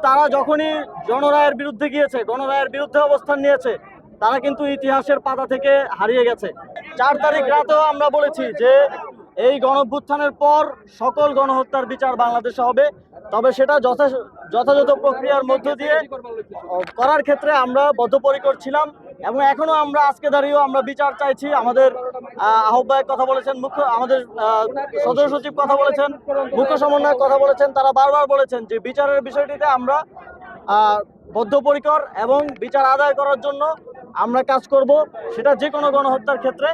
তারা যখনই জনরায়ের বিরুদ্ধে গিয়েছে, গণরায়ের বিরুদ্ধে অবস্থান নিয়েছে, তারা কিন্তু ইতিহাসের পাতা থেকে হারিয়ে গেছে। 4 তারিখ রাতেও আমরা বলেছি যে এই গণঅভ্যুত্থানের পর সকল গণহত্যার বিচার বাংলাদেশে হবে, তবে সেটা যথাযথ প্রক্রিয়ার মধ্য দিয়ে করার ক্ষেত্রে আমরা বদ্ধপরিকর ছিলাম এবং এখনো আমরা আজকে দাঁড়িয়েও আমরা বিচার চাইছি। আমাদের আহ্বায়ক কথা বলেছেন, আমাদের সদস্য সচিব কথা বলেছেন, মুখ্য সমন্বয়ক কথা বলেছেন, তারা বারবার বলেছেন যে বিচারের বিষয়টিতে আমরা বদ্ধপরিকর এবং বিচার আদায় করার জন্য আমরা কাজ করব, সেটা যে কোনো গণহত্যার ক্ষেত্রে।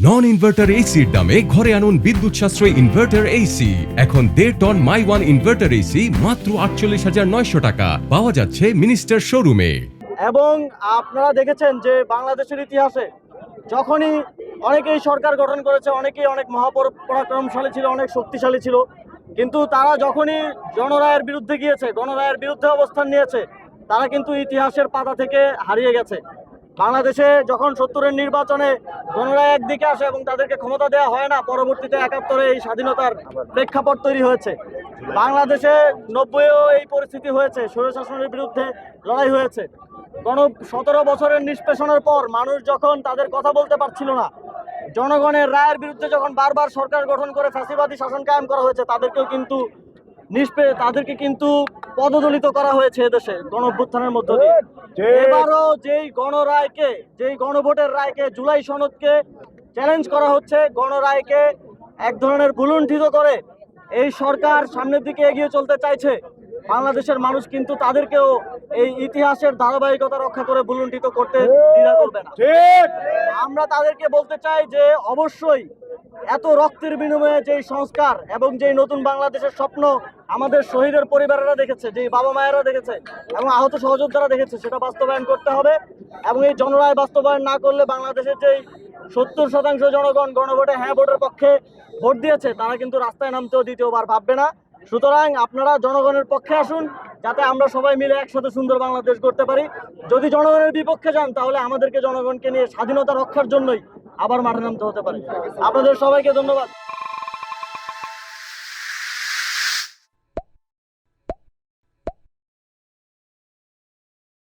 নন ইনভার্টার এসির দামে ঘরে আনুন বিদ্যুৎ সাশ্রয়ী ইনভার্টার এসি। এখন 1.5 ton my one inverter AC মাত্র 48,900 টাকা পাওয়া যাচ্ছে মিনিস্টার শোরুমে। এবং আপনারা দেখেছেন যে বাংলাদেশের ইতিহাসে যখনই অনেকেই সরকার গঠন করেছে, অনেকেই অনেক মহাপরাক্রমশালী ছিল, অনেক শক্তিশালী ছিল, কিন্তু তারা যখনই জনরায়ের বিরুদ্ধে গিয়েছে, গণরায়ের বিরুদ্ধে অবস্থান নিয়েছে, তারা কিন্তু ইতিহাসের পাতা থেকে হারিয়ে গেছে। বাংলাদেশে যখন 70-এর নির্বাচনে গণরায় একদিকে আসে এবং তাদেরকে ক্ষমতা দেওয়া হয় না, পরবর্তীতে 71-এ এই স্বাধীনতার প্রেক্ষাপট তৈরি হয়েছে। বাংলাদেশে 90-এও এই পরিস্থিতি হয়েছে, স্বৈরশাসনের বিরুদ্ধে লড়াই হয়েছে। 17 বছরের নিষ্পেষণের পর মানুষ যখন তাদের কথা বলতে পারছিল না, জনগণের রায়ের বিরুদ্ধে যখন বারবার সরকার গঠন করে ফ্যাসিবাদী শাসন কায়েম করা হয়েছে, তাদেরকে কিন্তু পদদলিত করা হয়েছে এদেশে গণঅভ্যুত্থানের মধ্য দিয়ে। এবারও যেই গণভোটের রায়কে, জুলাই সনদকে চ্যালেঞ্জ করা হচ্ছে, গণরায়কে এক ধরনের ভুলুণ্ঠিত করে এই সরকার সামনের দিকে এগিয়ে চলতে চাইছে। বাংলাদেশের মানুষ কিন্তু তাদেরকেও এই ইতিহাসের ধারাবাহিকতা রক্ষা করে ভুলুণ্ঠিত করতে দ্বিধা করবে না। আমরা তাদেরকে বলতে চাই যে অবশ্যই এত রক্তের বিনিময়ে যেই সংস্কার এবং যেই নতুন বাংলাদেশের স্বপ্ন আমাদের শহীদের পরিবারেরা দেখেছে, যেই বাবা মায়েরা দেখেছে এবং আহত সহযোদ্ধারা দেখেছে, সেটা বাস্তবায়ন করতে হবে। এবং এই জনরায় বাস্তবায়ন না করলে বাংলাদেশের যেই 70% জনগণ গণভোটে হ্যাঁ ভোটের পক্ষে ভোট দিয়েছে, তারা কিন্তু রাস্তায় নামতেও দ্বিতীয়বার ভাববে না। সুতরাং আপনারা জনগণের পক্ষে আসুন, যাতে আমরা সবাই মিলে একসাথে সুন্দর বাংলাদেশ গড়তে পারি। যদি জনগণের বিপক্ষে যান, তাহলে আমাদেরকে জনগণকে নিয়ে স্বাধীনতা রক্ষার জন্যই আবার মাঠে নামতে হতে পারে। আপনাদের সবাইকে ধন্যবাদ।